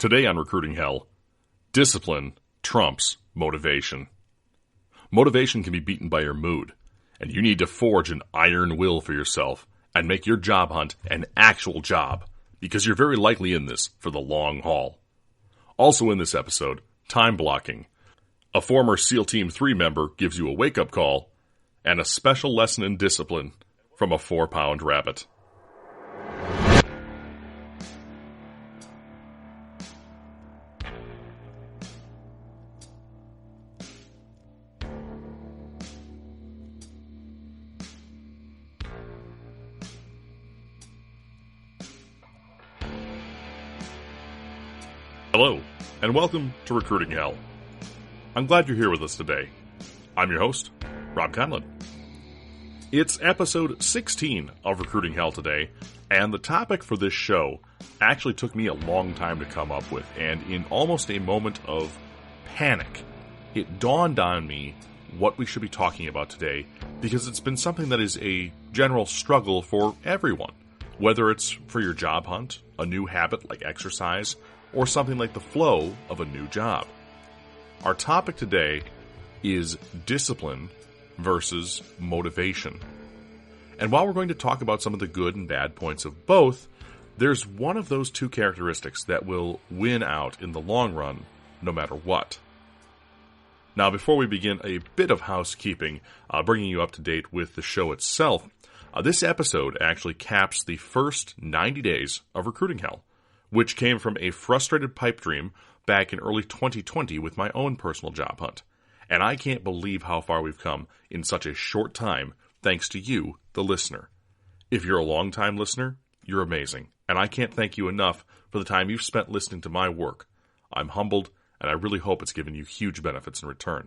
Today on Recruiting Hell, discipline trumps motivation. Motivation can be beaten by your mood, and you need to forge an iron will for yourself and make your job hunt an actual job, because you're very likely in this for the long haul. Also in this episode, time blocking. A former SEAL Team 3 member gives you a wake-up call, and a special lesson in discipline from a 4-pound rabbit. Hello, and welcome to Recruiting Hell. I'm glad you're here with us today. I'm your host, Rob Conlon. It's episode 16 of Recruiting Hell today, and the topic for this show actually took me a long time to come up with, and in almost a moment of panic, it dawned on me what we should be talking about today, because it's been something that is a general struggle for everyone, whether it's for your job hunt, a new habit like exercise, or something like the flow of a new job. Our topic today is discipline versus motivation. And while we're going to talk about some of the good and bad points of both, there's one of those two characteristics that will win out in the long run, no matter what. Now, before we begin, a bit of housekeeping, bringing you up to date with the show itself. This episode actually caps the first 90 days of Recruiting Hell, which came from a frustrated pipe dream back in early 2020 with my own personal job hunt. And I can't believe how far we've come in such a short time, thanks to you, the listener. If you're a long-time listener, you're amazing, and I can't thank you enough for the time you've spent listening to my work. I'm humbled, and I really hope it's given you huge benefits in return.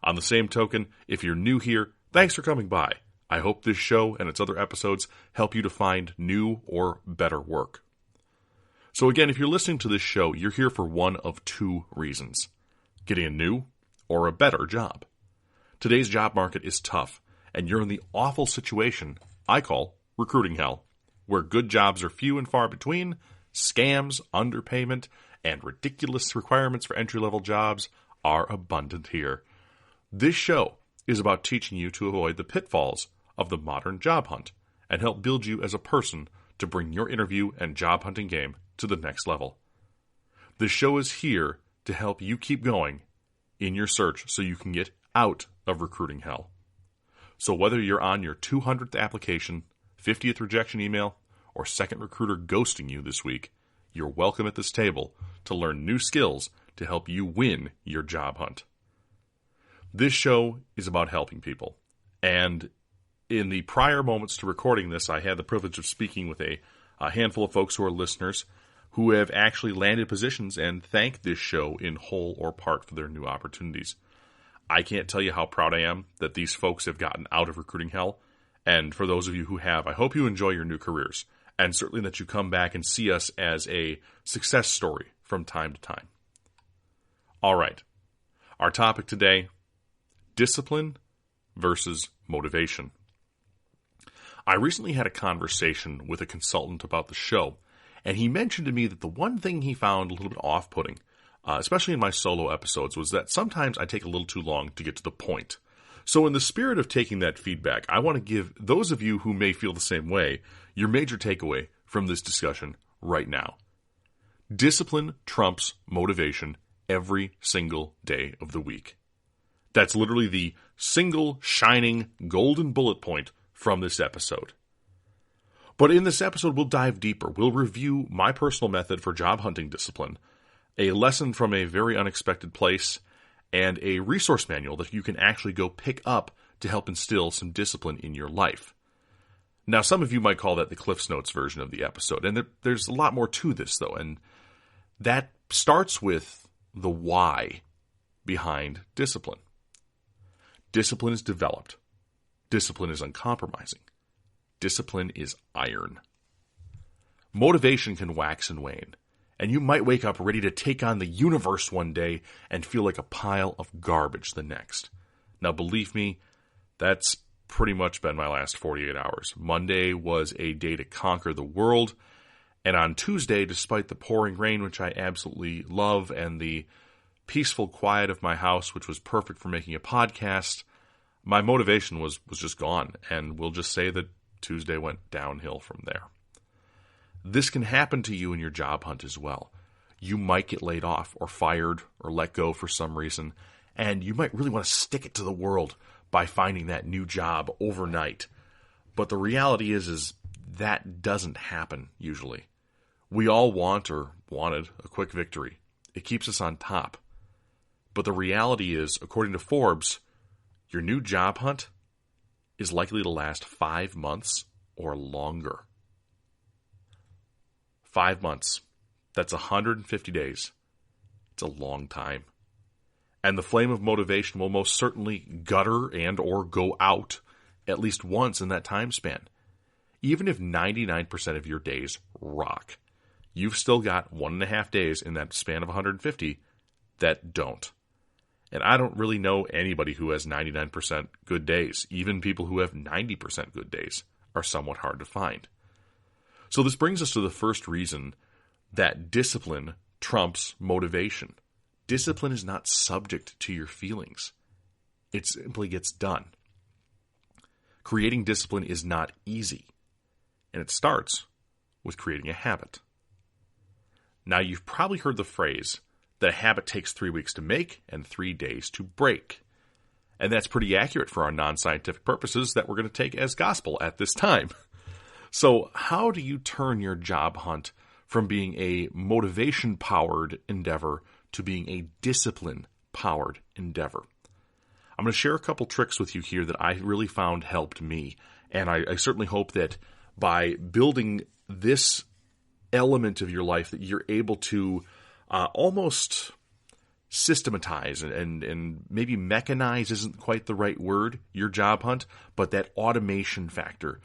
On the same token, if you're new here, thanks for coming by. I hope this show and its other episodes help you to find new or better work. So again, if you're listening to this show, you're here for one of two reasons: getting a new or a better job. Today's job market is tough, and you're in the awful situation I call recruiting hell, where good jobs are few and far between, scams, underpayment, and ridiculous requirements for entry-level jobs are abundant here. This show is about teaching you to avoid the pitfalls of the modern job hunt and help build you as a person to bring your interview and job hunting game to the next level. This show is here to help you keep going in your search so you can get out of recruiting hell. So whether you're on your 200th application, 50th rejection email, or second recruiter ghosting you this week, you're welcome at this table to learn new skills to help you win your job hunt. This show is about helping people. And in the prior moments to recording this, I had the privilege of speaking with a handful of folks who are listeners who have actually landed positions and thank this show in whole or part for their new opportunities. I can't tell you how proud I am that these folks have gotten out of recruiting hell, and for those of you who have, I hope you enjoy your new careers, and certainly that you come back and see us as a success story from time to time. All right, our topic today, discipline versus motivation. I recently had a conversation with a consultant about the show, and he mentioned to me that the one thing he found a little bit off-putting, especially in my solo episodes, was that sometimes I take a little too long to get to the point. So in the spirit of taking that feedback, I want to give those of you who may feel the same way your major takeaway from this discussion right now. Discipline trumps motivation every single day of the week. That's literally the single shining golden bullet point from this episode. But in this episode, we'll dive deeper. We'll review my personal method for job hunting discipline, a lesson from a very unexpected place, and a resource manual that you can actually go pick up to help instill some discipline in your life. Now, some of you might call that the Cliff's Notes version of the episode, and there's a lot more to this, though, and that starts with the why behind discipline. Discipline is developed. Discipline is uncompromising. Discipline is iron. Motivation can wax and wane, and you might wake up ready to take on the universe one day and feel like a pile of garbage the next. Now, believe me, that's pretty much been my last 48 hours. Monday was a day to conquer the world, And on Tuesday, despite the pouring rain, which I absolutely love, and the peaceful quiet of my house, which was perfect for making a podcast, my motivation was just gone. And we'll just say that Tuesday went downhill from there. This can happen to you in your job hunt as well. You might get laid off or fired or let go for some reason, and you might really want to stick it to the world by finding that new job overnight. But the reality is that doesn't happen usually. We all want or wanted a quick victory. It keeps us on top. But the reality is, according to Forbes, your new job hunt is likely to last 5 months or longer. 5 months. That's 150 days. It's a long time. And the flame of motivation will most certainly gutter and or go out at least once in that time span. Even if 99% of your days rock, you've still got 1.5 days in that span of 150 that don't. And I don't really know anybody who has 99% good days. Even people who have 90% good days are somewhat hard to find. So this brings us to the first reason that discipline trumps motivation. Discipline is not subject to your feelings. It simply gets done. Creating discipline is not easy. And it starts with creating a habit. Now, you've probably heard the phrase that a habit takes 3 weeks to make and 3 days to break. And that's pretty accurate for our non-scientific purposes that we're going to take as gospel at this time. So how do you turn your job hunt from being a motivation-powered endeavor to being a discipline-powered endeavor? I'm going to share a couple tricks with you here that I really found helped me. And I certainly hope that by building this element of your life that you're able to almost systematize and maybe mechanize isn't quite the right word, your job hunt, but that automation factor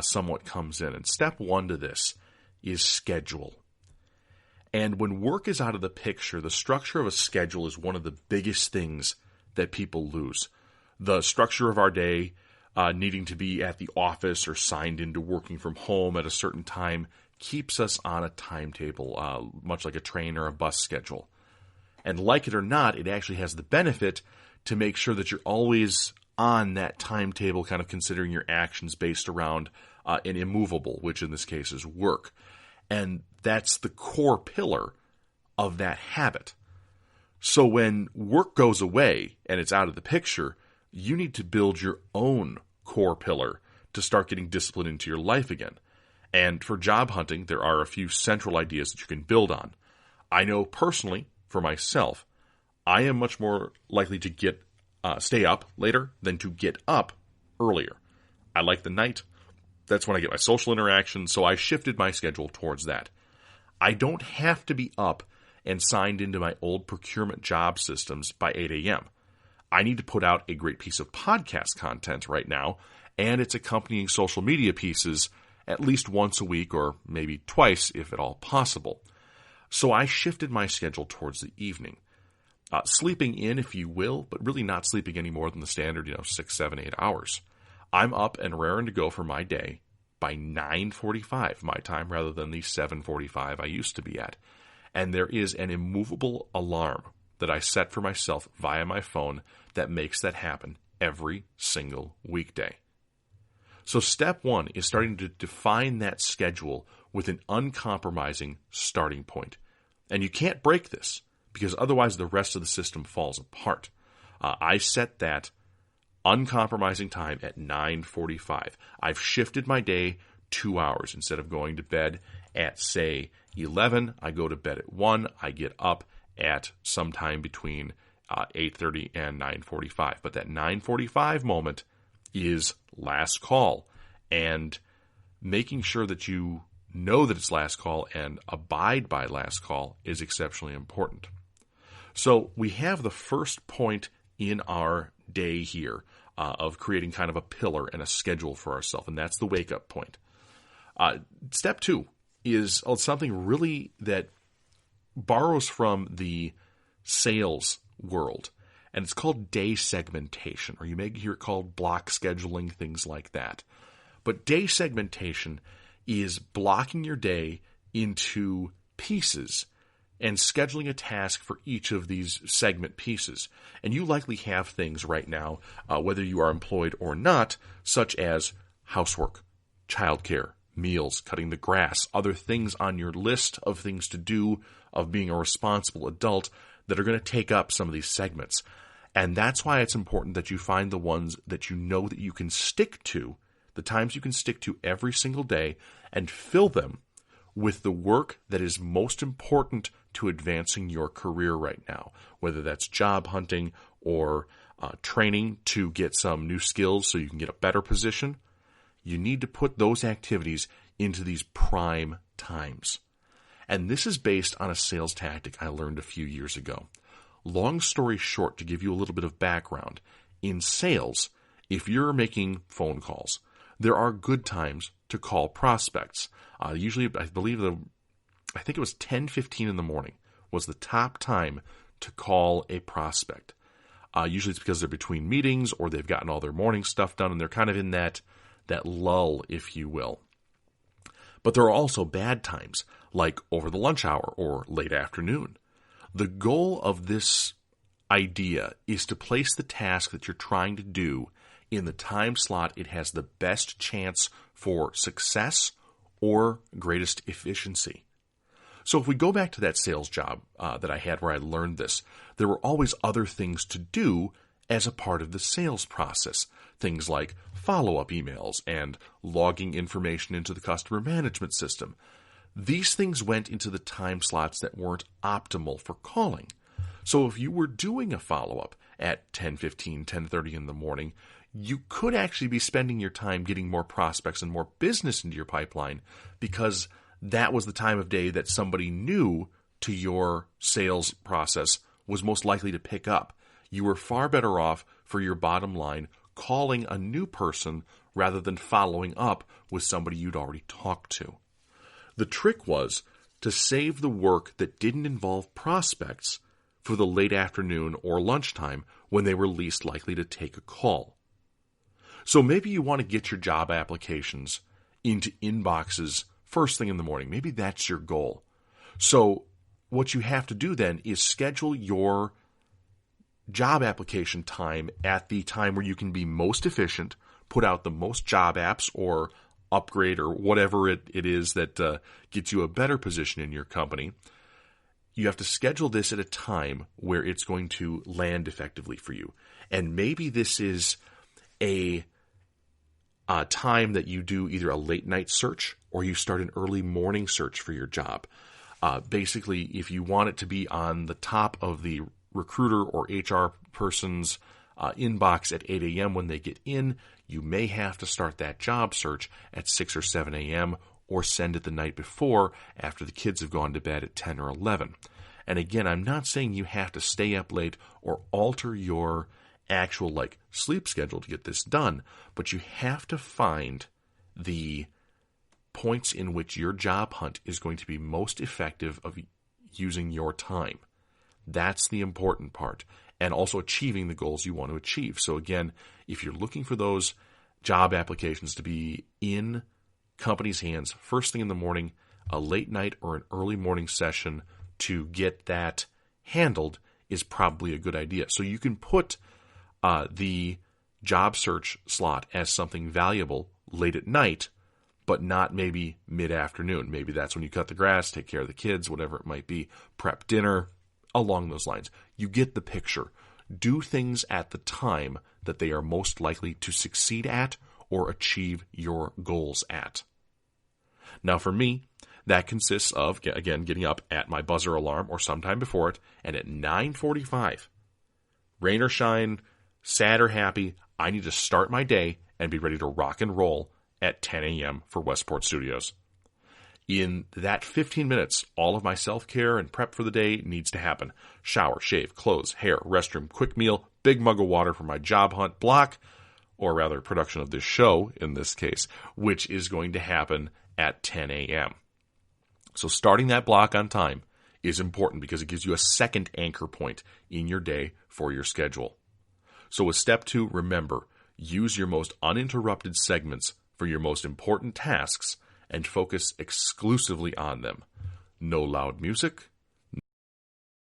somewhat comes in. And step one to this is schedule. And when work is out of the picture, the structure of a schedule is one of the biggest things that people lose. The structure of our day, needing to be at the office or signed into working from home at a certain time, keeps us on a timetable, much like a train or a bus schedule. And like it or not, it actually has the benefit to make sure that you're always on that timetable, kind of considering your actions based around an immovable, which in this case is work. And that's the core pillar of that habit. So when work goes away and it's out of the picture, you need to build your own core pillar to start getting discipline into your life again. And for job hunting, there are a few central ideas that you can build on. I know personally, for myself, I am much more likely to stay up later than to get up earlier. I like the night. That's when I get my social interaction, so I shifted my schedule towards that. I don't have to be up and signed into my old procurement job systems by 8 a.m. I need to put out a great piece of podcast content right now, and its accompanying social media pieces at least once a week or maybe twice if at all possible. So I shifted my schedule towards the evening. Sleeping in, if you will, but really not sleeping any more than the standard, 6, 7, 8 hours. I'm up and raring to go for my day by 9:45 my time rather than the 7:45 I used to be at. And there is an immovable alarm that I set for myself via my phone that makes that happen every single weekday. So step one is starting to define that schedule with an uncompromising starting point. And you can't break this because otherwise the rest of the system falls apart. I set that uncompromising time at 9:45. I've shifted my day 2 hours. Instead of going to bed at, say, 11, I go to bed at 1. I get up at sometime between 8:30 and 9:45. But that 9:45 moment is last call. And making sure that you know that it's last call and abide by last call is exceptionally important. So we have the first point in our day here of creating kind of a pillar and a schedule for ourselves, and that's the wake-up point. Step two is something really that borrows from the sales world, and it's called day segmentation, or you may hear it called block scheduling, things like that. But day segmentation is blocking your day into pieces and scheduling a task for each of these segment pieces. And you likely have things right now, whether you are employed or not, such as housework, childcare, meals, cutting the grass, other things on your list of things to do of being a responsible adult that are going to take up some of these segments. And that's why it's important that you find the ones that you know that you can stick to, the times you can stick to every single day, and fill them with the work that is most important to advancing your career right now, whether that's job hunting or training to get some new skills so you can get a better position. You need to put those activities into these prime times. And this is based on a sales tactic I learned a few years ago. Long story short, to give you a little bit of background, in sales, if you're making phone calls, there are good times to call prospects. Usually, I think it was 10:15 in the morning was the top time to call a prospect. Usually it's because they're between meetings or they've gotten all their morning stuff done and they're kind of in that lull, if you will. But there are also bad times, like over the lunch hour or late afternoon. The goal of this idea is to place the task that you're trying to do in the time slot it has the best chance for success or greatest efficiency. So if we go back to that sales job that I had where I learned this, there were always other things to do as a part of the sales process. Things like follow-up emails and logging information into the customer management system. These things went into the time slots that weren't optimal for calling. So if you were doing a follow-up at 10:15, 10:30 in the morning, you could actually be spending your time getting more prospects and more business into your pipeline because that was the time of day that somebody new to your sales process was most likely to pick up. You were far better off for your bottom line calling a new person rather than following up with somebody you'd already talked to. The trick was to save the work that didn't involve prospects for the late afternoon or lunchtime when they were least likely to take a call. So maybe you want to get your job applications into inboxes first thing in the morning. Maybe that's your goal. So what you have to do then is schedule your job application time at the time where you can be most efficient, put out the most job apps or upgrade or whatever it is that gets you a better position in your company. You have to schedule this at a time where it's going to land effectively for you. And maybe this is a time that you do either a late night search or you start an early morning search for your job. Basically, if you want it to be on the top of the recruiter or HR person's inbox at 8 a.m. when they get in, you may have to start that job search at 6 or 7 a.m. or send it the night before after the kids have gone to bed at 10 or 11. And again, I'm not saying you have to stay up late or alter your actual sleep schedule to get this done, but you have to find the points in which your job hunt is going to be most effective of using your time. That's the important part, and also achieving the goals you want to achieve. So again, if you're looking for those job applications to be in companies' hands first thing in the morning, a late night or an early morning session to get that handled is probably a good idea. So you can put the job search slot as something valuable late at night, but not maybe mid-afternoon. Maybe that's when you cut the grass, take care of the kids, whatever it might be, prep dinner, along those lines. You get the picture. Do things at the time that they are most likely to succeed at or achieve your goals at. Now for me, that consists of, again, getting up at my buzzer alarm or sometime before it, and at 9:45, rain or shine, sad or happy, I need to start my day and be ready to rock and roll at 10 a.m. for Westport Studios. In that 15 minutes, all of my self-care and prep for the day needs to happen. Shower, shave, clothes, hair, restroom, quick meal, big mug of water for my job hunt block, or rather production of this show in this case, which is going to happen at 10 a.m. So starting that block on time is important because it gives you a second anchor point in your day for your schedule. So with step 2, remember, use your most uninterrupted segments for your most important tasks and focus exclusively on them. No loud music,